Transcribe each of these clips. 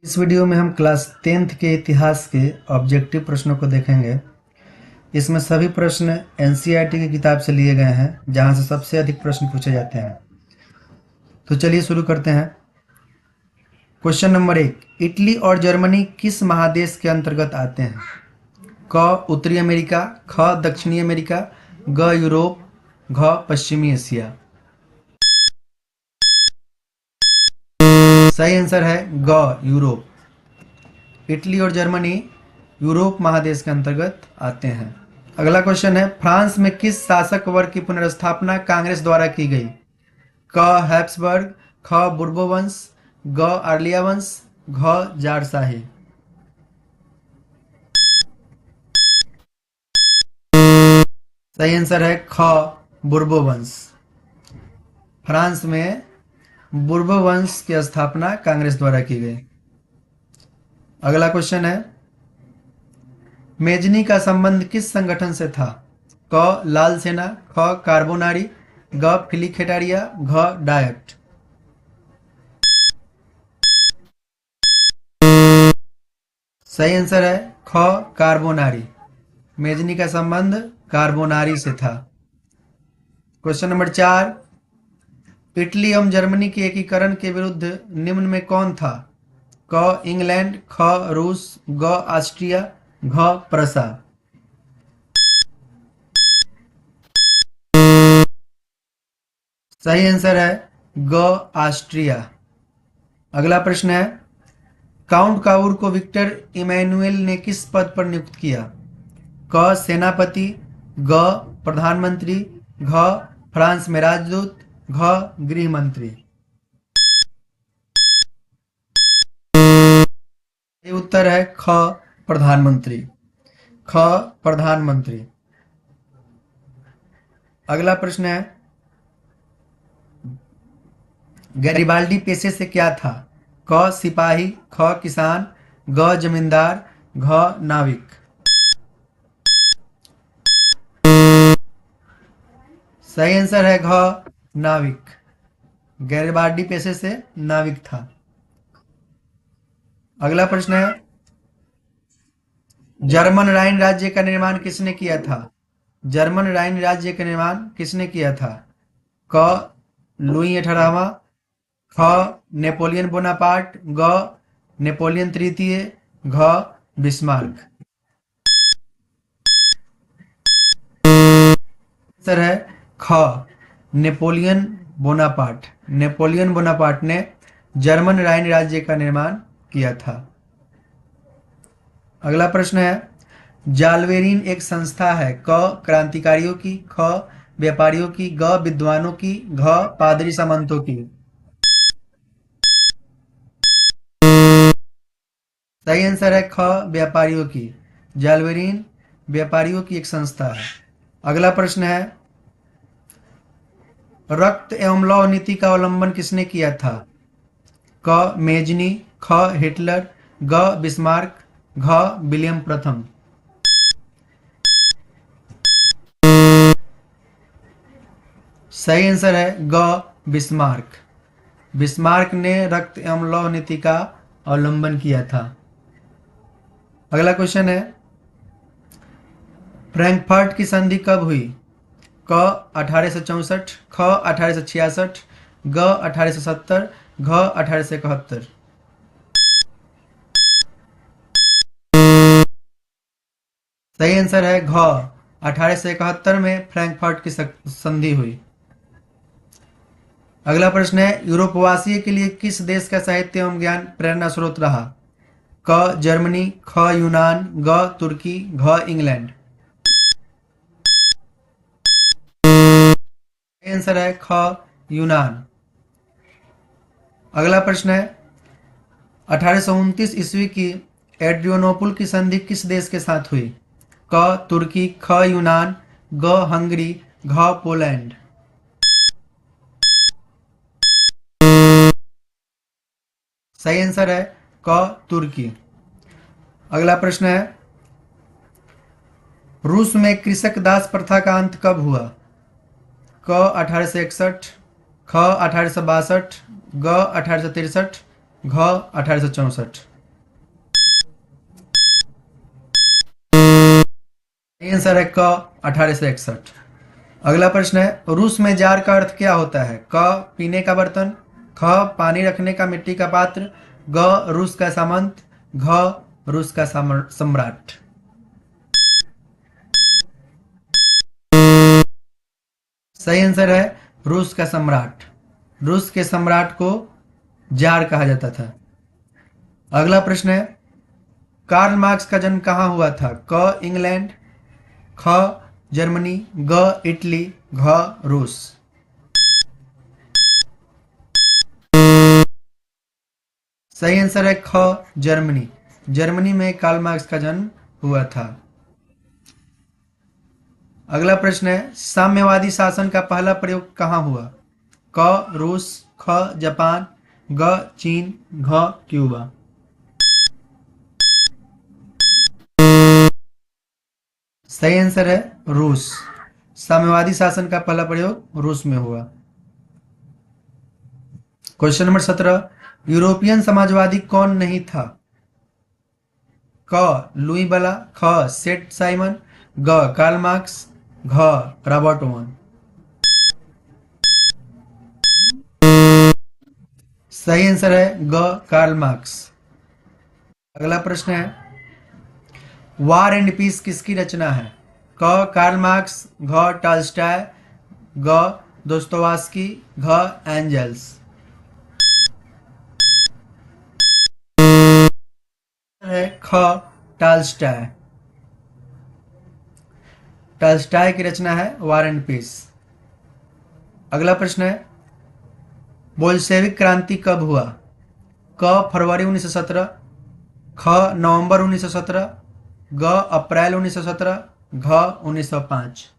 इस वीडियो में हम क्लास 10th के इतिहास के ऑब्जेक्टिव प्रश्नों को देखेंगे। इसमें सभी प्रश्न एनसीईआरटी की किताब से लिए गए हैं, जहां से सबसे अधिक प्रश्न पूछे जाते हैं। तो चलिए शुरू करते हैं। क्वेश्चन नंबर 1, इटली और जर्मनी किस महादेश के अंतर्गत आते हैं? क उत्तरी अमेरिका, ख दक्षिणी अमेरिका, ग यूरोप, घ पश्चिमी एशिया। सही आंसर है ग यूरोप। इटली और जर्मनी यूरोप महादेश के अंतर्गत आते हैं। अगला क्वेश्चन है, फ्रांस में किस शासक वर्ग की पुनर्स्थापना कांग्रेस द्वारा की गई? क हैब्सबर्ग, ख बुर्बो वंश, ग आर्लिया वंश, घ जारशाही। सही आंसर है ख बुर्बो वंश। फ्रांस में बुर्बो वंश की स्थापना कांग्रेस द्वारा की गई। अगला क्वेश्चन है, मेजनी का संबंध किस संगठन से था? क लाल सेना, ख कार्बोनारी, ग फिलिखेटारिया, घ डायट। सही आंसर है ख कार्बोनारी। मेजनी का संबंध कार्बोनारी से था। क्वेश्चन नंबर 4, इटली एवं जर्मनी के एकीकरण के विरुद्ध निम्न में कौन था? क इंग्लैंड, ख रूस, ग ऑस्ट्रिया, घ प्रसा। सही आंसर है ग ऑस्ट्रिया। अगला प्रश्न है, काउंट काउर को विक्टर इमैनुएल ने किस पद पर नियुक्त किया? क सेनापति, ग प्रधानमंत्री, घ फ्रांस में राजदूत, घ गृह मंत्री। ये उत्तर है ख प्रधानमंत्री। ख प्रधानमंत्री। अगला प्रश्न है, गैरिबाल्डी पेशे से क्या था? क सिपाही, ख किसान, ग जमींदार, घ नाविक। सही आंसर है घ नाविक। गैरिबाल्डी पेशे से नाविक था। अगला प्रश्न है, जर्मन राइन राज्य का निर्माण किसने किया था? जर्मन राइन राज्य का निर्माण किसने किया था? क लुई 18वां, ख नेपोलियन बोनापार्ट, ग नेपोलियन तृतीय, घ बिस्मार्क। आंसर है ख नेपोलियन बोनापार्ट। नेपोलियन बोनापार्ट ने जर्मन राइन राज्य का निर्माण किया था। अगला प्रश्न है, जालवेरिन एक संस्था है। क क्रांतिकारियों की, ख व्यापारियों की, ग विद्वानों की, घ पादरी सामंतों की। सही आंसर है ख व्यापारियों की। जालवेरिन व्यापारियों की एक संस्था है। अगला प्रश्न है, रक्त एवं लौह नीति का अवलंबन किसने किया था? क मेजनी, ख हिटलर, ग बिस्मार्क, घ विलियम प्रथम। सही आंसर है ग बिस्मार्क। बिस्मार्क ने रक्त एवं लौह नीति का अवलंबन किया था। अगला क्वेश्चन है, फ्रैंकफर्ट की संधि कब हुई? क 1864, ख 1866, ग 1870, घ 1871। सही आंसर है घ 1871 में फ्रैंकफर्ट की संधि हुई। अगला प्रश्न है, यूरोपवासी के लिए किस देश का साहित्य एवं ज्ञान प्रेरणा स्रोत रहा? क जर्मनी, ख यूनान, ग तुर्की, घ इंग्लैंड। आंसर है ख यूनान। अगला प्रश्न है, 1829 ईस्वी की एड्रियानोपुल की संधि किस देश के साथ हुई? क तुर्की, ख यूनान, ग हंगरी, घ पोलैंड। सही आंसर है क तुर्की। अगला प्रश्न है, रूस में कृषक दास प्रथा का अंत कब हुआ? क 1861, ख 1862, ग 1863, घ 1864। आंसर है क 1861। अगला प्रश्न है, रूस में जार का अर्थ क्या होता है? क पीने का बर्तन, ख पानी रखने का मिट्टी का पात्र, ग रूस का सामंत, घ रूस का सम्राट। सही आंसर है रूस का सम्राट। रूस के सम्राट को जार कहा जाता था। अगला प्रश्न है, कार्ल मार्क्स का जन्म कहाँ हुआ था? क इंग्लैंड, ख जर्मनी, ग इटली, घ रूस। सही आंसर है ख जर्मनी। जर्मनी में कार्ल मार्क्स का जन्म हुआ था। अगला प्रश्न है, साम्यवादी शासन का पहला प्रयोग कहाँ हुआ? क रूस, ख जापान, ग चीन, घ क्यूबा। सही आंसर है रूस। साम्यवादी शासन का पहला प्रयोग रूस में हुआ। क्वेश्चन नंबर 17, यूरोपियन समाजवादी कौन नहीं था? क लुई बला, ख सेठ साइमन, ग कार्ल मार्क्स, घ रॉबर्ट ओवन। सही आंसर है ग कार्ल मार्क्स। अगला प्रश्न है, वार एंड पीस किसकी रचना है? क कार्ल मार्क्स, घ टॉल्स्टॉय, ग दोस्तोयेव्स्की, घ एंजेल्स। है ख टॉल्स्टॉय। टॉल्स्टॉय की रचना है वार एंड पीस। अगला प्रश्न है, बोल्शेविक क्रांति कब हुआ? क फरवरी 1917, ख नवंबर 1917, ग अप्रैल 1917, घ 1905।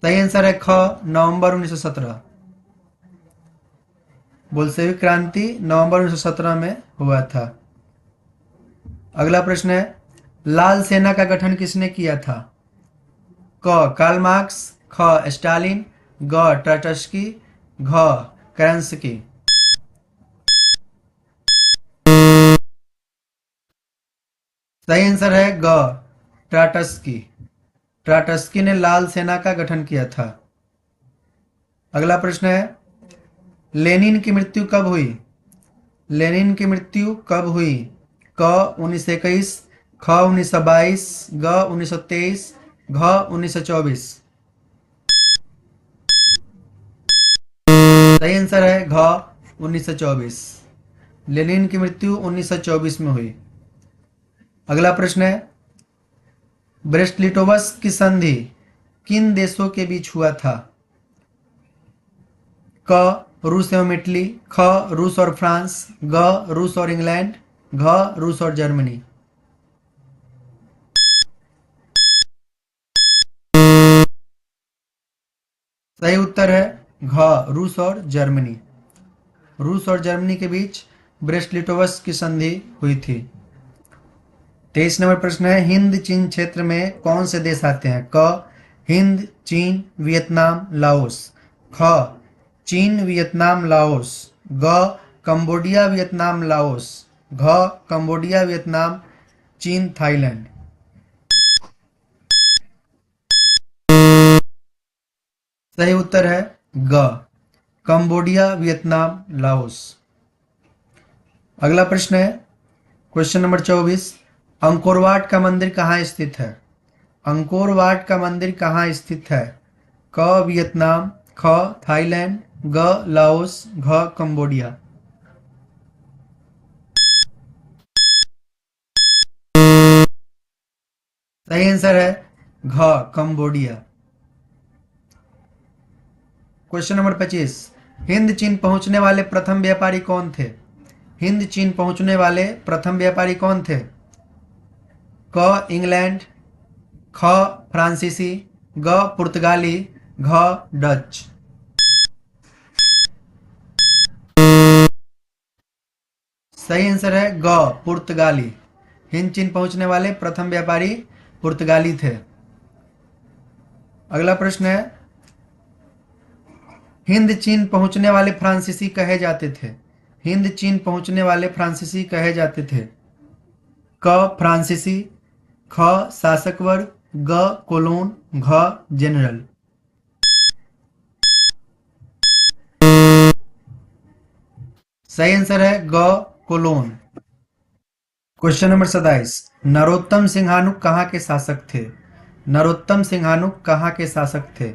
सही आंसर है ख नवंबर 1917। बोल्शेविक क्रांति नवंबर 1917 में हुआ था। अगला प्रश्न है, लाल सेना का गठन किसने किया था? क कार्ल मार्क्स, ख स्टालिन, ग ट्रोट्स्की, घ केरेंस्की। सही आंसर है ग ट्रोट्स्की। ट्रोट्स्की ने लाल सेना का गठन किया था। अगला प्रश्न है, लेनिन की मृत्यु कब हुई? लेनिन की मृत्यु कब हुई? क 1921, ख 1922, ग 1923, घ 1924। सही आंसर है घ 1924। लेनिन की मृत्यु 1924 में हुई। अगला प्रश्न है, ब्रेस्ट-लिटोवस्क की संधि किन देशों के बीच हुआ था? क रूस एवं इटली, ख रूस और फ्रांस, ग रूस और इंग्लैंड, घ रूस और जर्मनी। सही उत्तर है घ रूस और जर्मनी। रूस और जर्मनी के बीच ब्रेस्ट-लिटोवस्क की संधि हुई थी। 23 नंबर प्रश्न है, हिंद चीन क्षेत्र में कौन से देश आते हैं? क हिंद, चीन, वियतनाम, लाओस, ख चीन, वियतनाम, लाओस, ग कंबोडिया, वियतनाम, लाओस, घ कंबोडिया, वियतनाम, चीन, थाईलैंड। सही उत्तर है ग कंबोडिया, वियतनाम, लाओस। अगला प्रश्न है, क्वेश्चन नंबर 24, अंकोर वाट का मंदिर कहाँ स्थित है? अंकोर वाट का मंदिर कहाँ स्थित है? क वियतनाम, ख थाईलैंड, ग लाओस, घ कंबोडिया। सही आंसर है घ कंबोडिया। क्वेश्चन नंबर 25, हिंद चीन पहुंचने वाले प्रथम व्यापारी कौन थे? हिंद चीन पहुंचने वाले प्रथम व्यापारी कौन थे? क इंग्लैंड, ख फ्रांसीसी, ग पुर्तगाली, घ डच। सही आंसर है ग पुर्तगाली। हिंद चीन पहुंचने वाले प्रथम व्यापारी पुर्तगाली थे। अगला प्रश्न है, हिंद चीन पहुंचने वाले फ्रांसीसी कहे जाते थे? हिंद चीन पहुंचने वाले फ्रांसीसी कहे जाते थे? क फ्रांसीसी, ख शासक वर्ग, ग कोलोन, घ जनरल। सही आंसर है ग colon. Question number 27, Norodom Sihanouk कहाँ के शासक थे? नरोत्तम सिंहानुक कहाँ के शासक थे?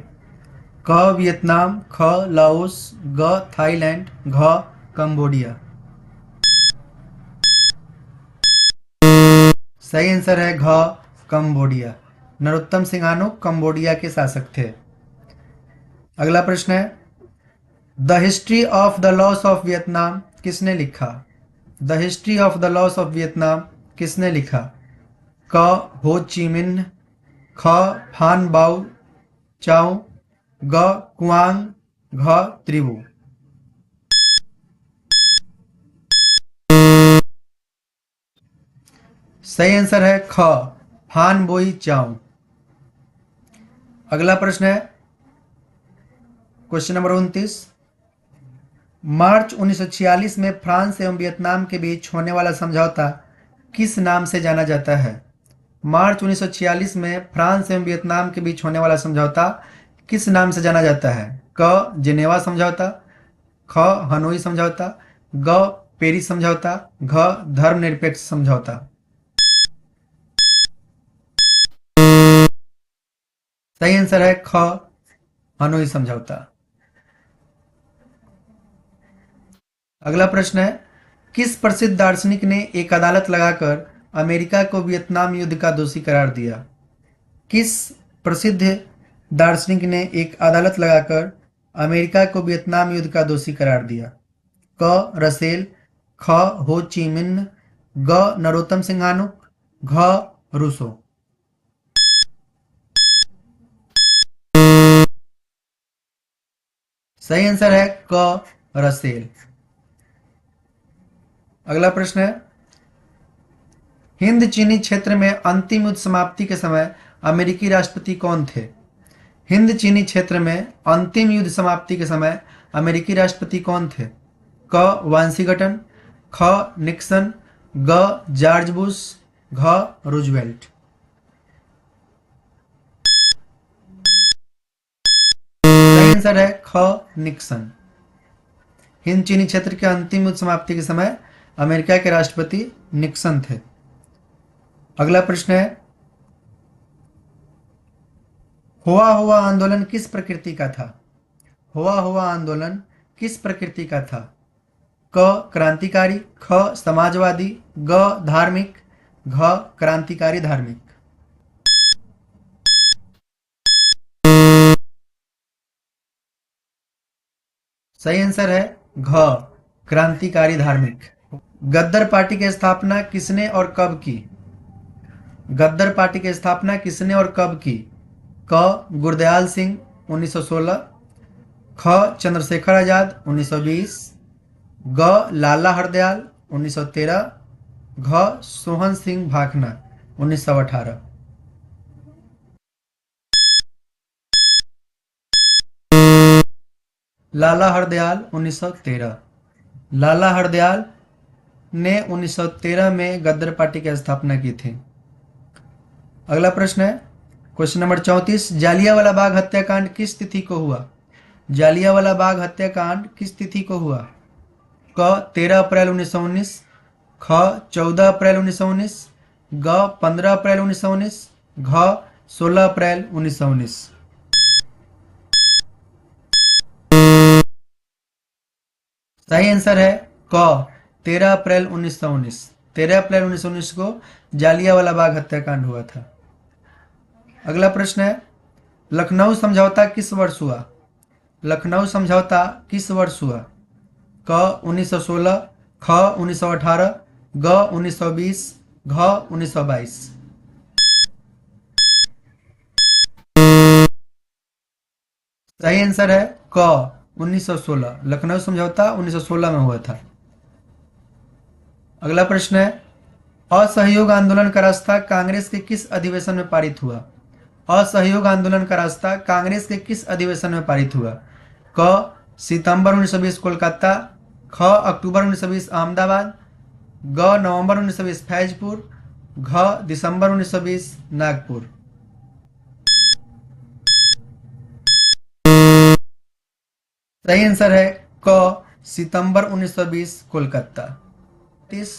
क वियतनाम, ख लाओस, ग थाईलैंड, घ कंबोडिया। सही आंसर है घ कंबोडिया। नरोत्तम सिंहानुक कंबोडिया के शासक थे। अगला प्रश्न है, the history of the loss of Vietnam किसने लिखा? The history of the loss of Vietnam किसने लिखा? क हो ची मिन्ह, ख फान बाओ चाओ, ग कुआंग, घ त्रिबू। सही आंसर है ख फान बोई चाओ। अगला प्रश्न है, क्वेश्चन नंबर 29, मार्च 1946 में फ्रांस एवं वियतनाम के बीच होने वाला समझौता किस नाम से जाना जाता है? मार्च 1946 में फ्रांस एवं वियतनाम के बीच होने वाला समझौता किस नाम से जाना जाता है? क जिनेवा समझौता, ख हनोई समझौता, ग पेरिस समझौता, घ धर्मनिरपेक्ष समझौता। सही आंसर है ख हनोई समझौता। अगला प्रश्न है, किस प्रसिद्ध दार्शनिक ने एक अदालत लगाकर अमेरिका को वियतनाम युद्ध का दोषी करार दिया? किस प्रसिद्ध दार्शनिक ने एक अदालत लगाकर अमेरिका को वियतनाम युद्ध का दोषी करार दिया? क रसेल, ख हो ची मिन्ह, ग नरोत्तम सिंहानुक, घ रूसो। सही आंसर है क रसेल। अगला प्रश्न है, हिंद चीनी क्षेत्र में अंतिम युद्ध समाप्ति के समय अमेरिकी राष्ट्रपति कौन थे? हिंद चीनी क्षेत्र में अंतिम युद्ध समाप्ति के समय अमेरिकी राष्ट्रपति कौन थे? क वाशिंगटन, ख निक्सन, ग जॉर्ज बुश, घ रूजवेल्ट। सही आंसर है ख निक्सन। हिंद चीनी क्षेत्र के अंतिम युद्ध समाप्ति के समय अमेरिका के राष्ट्रपति निक्सन थे। अगला प्रश्न है, हुआ हुआ आंदोलन किस प्रकृति का था? हुआ हुआ आंदोलन किस प्रकृति का था? क क्रांतिकारी, ख समाजवादी, ग धार्मिक, घ क्रांतिकारी धार्मिक। सही आंसर है घ क्रांतिकारी धार्मिक। गद्दर पार्टी की स्थापना किसने और कब की? गद्दर पार्टी की स्थापना किसने और कब की? क गुरदयाल सिंह 1916, ख चंद्रशेखर आजाद 1920, ग लाला हरदयाल 1913, घ सोहन सिंह भाखना 1918। लाला हरदयाल 1913। लाला हरदयाल ने 1913 में गद्दर पार्टी की स्थापना की थी। अगला प्रश्न है, क्वेश्चन नंबर 34, जालियांवाला बाग हत्याकांड किस तिथि को हुआ? जालियांवाला बाग हत्याकांड किस तिथि को हुआ? क 13 अप्रैल 1919, ख 14 अप्रैल 1919, ग 15 अप्रैल 1919, घ 16 अप्रैल 1919। सही आंसर है क 13 अप्रैल 1919। 13 अप्रैल 1919 को जालियांवाला बाग हत्याकांड हुआ था। अगला प्रश्न है, लखनऊ समझौता किस वर्ष हुआ? लखनऊ समझौता किस वर्ष हुआ? क 1916, ख 1918, ग 1920, घ 1922। सही आंसर है क 1916। लखनऊ समझौता 1916 में हुआ था। अगला प्रश्न है, असहयोग आंदोलन का रास्ता कांग्रेस के किस अधिवेशन में पारित हुआ? असहयोग आंदोलन का रास्ता कांग्रेस के किस अधिवेशन में पारित हुआ? क सितंबर 1920 कोलकाता, ख अक्टूबर 1920 अहमदाबाद, ग नवंबर 1920 फैजपुर, घ दिसंबर 1920 नागपुर। सही आंसर है क सितंबर 1920 कोलकाता। 30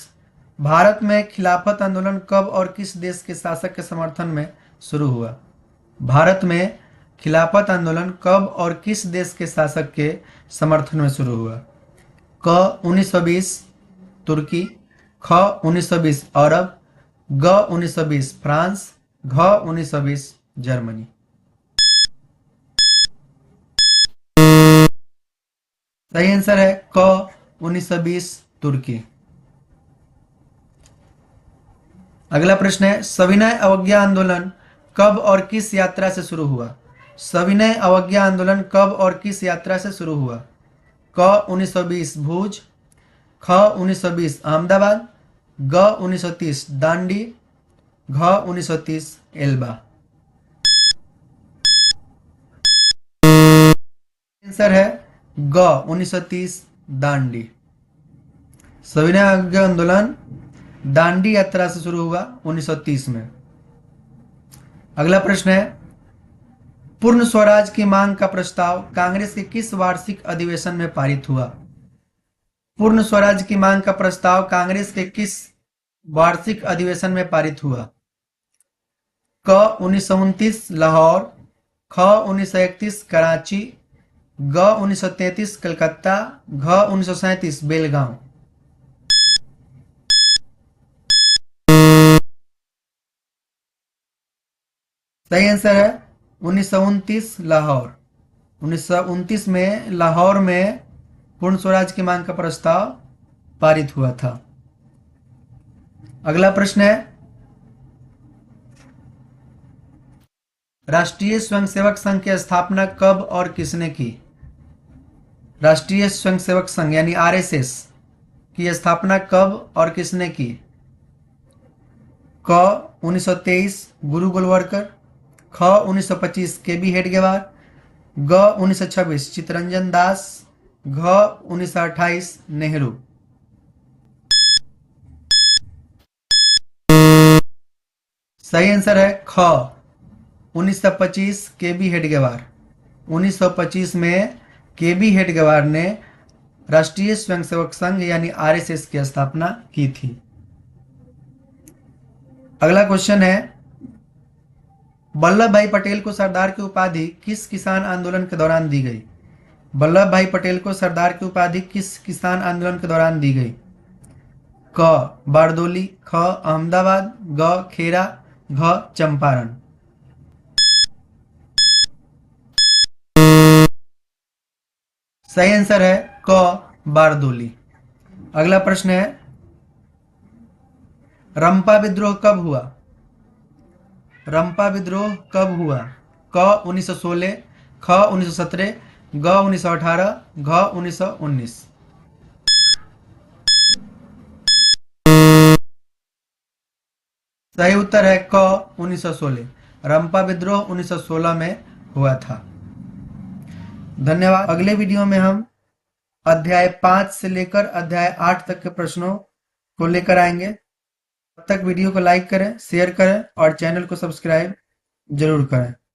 भारत में खिलाफत आंदोलन कब और किस देश के शासक के समर्थन में शुरू हुआ? भारत में खिलाफत आंदोलन कब और किस देश के शासक के समर्थन में शुरू हुआ? क 1920 तुर्की, ख 1920 अरब, ग 1920 फ्रांस, घ 1920 जर्मनी। सही आंसर है क 1920 तुर्की। अगला प्रश्न है सविनय अवज्ञा आंदोलन कब और किस यात्रा से शुरू हुआ? सविनय अवज्ञा आंदोलन कब और किस यात्रा से शुरू हुआ? क 1920 भुज, ख 1920 अहमदाबाद, ग 1930 दांडी, घ 1930 एल्बा। आंसर है ग 1930 दांडी। सविनय अवज्ञा आंदोलन दांडी यात्रा से शुरू हुआ 1930 में। अगला प्रश्न है पूर्ण स्वराज की मांग का प्रस्ताव कांग्रेस के किस वार्षिक अधिवेशन में पारित हुआ? पूर्ण स्वराज की मांग का प्रस्ताव कांग्रेस के किस वार्षिक अधिवेशन में पारित हुआ? क 1929 लाहौर, ख 1931 कराची, ग 1933 कलकत्ता, घ 1937 बेलगांव। सही आंसर है 1929 लाहौर। 1929 में लाहौर में पूर्ण स्वराज की मांग का प्रस्ताव पारित हुआ था। अगला प्रश्न है राष्ट्रीय स्वयंसेवक संघ की स्थापना कब और किसने की? राष्ट्रीय स्वयंसेवक संघ यानी आरएसएस की स्थापना कब और किसने की? क 1923 गुरु गोलवलकर, ख 1925 केबी हेडगेवार, ग 1926 चित्तरंजन दास, घ 1928 नेहरू। सही आंसर है ख 1925 केबी हेडगेवार। 1925 में केबी हेडगेवार ने राष्ट्रीय स्वयंसेवक संघ यानी आरएसएस की स्थापना की थी। अगला क्वेश्चन है वल्लभ भाई पटेल को सरदार की उपाधि किस किसान आंदोलन के दौरान दी गई? वल्लभ भाई पटेल को सरदार की उपाधि किस किसान आंदोलन के दौरान दी गई? क बारदोली, ख अहमदाबाद, ग खेरा, घ चंपारण। सही आंसर है क बारदोली। अगला प्रश्न है रंपा विद्रोह कब हुआ? रंपा विद्रोह कब हुआ? क 1916, ख 1917, ग 1918, घ 1919। सही उत्तर है क 1916। रंपा विद्रोह 1916 में हुआ था। धन्यवाद। अगले वीडियो में हम अध्याय 5 से लेकर अध्याय 8 तक के प्रश्नों को लेकर आएंगे। तब तक वीडियो को लाइक करें, शेयर करें और चैनल को सब्सक्राइब जरूर करें।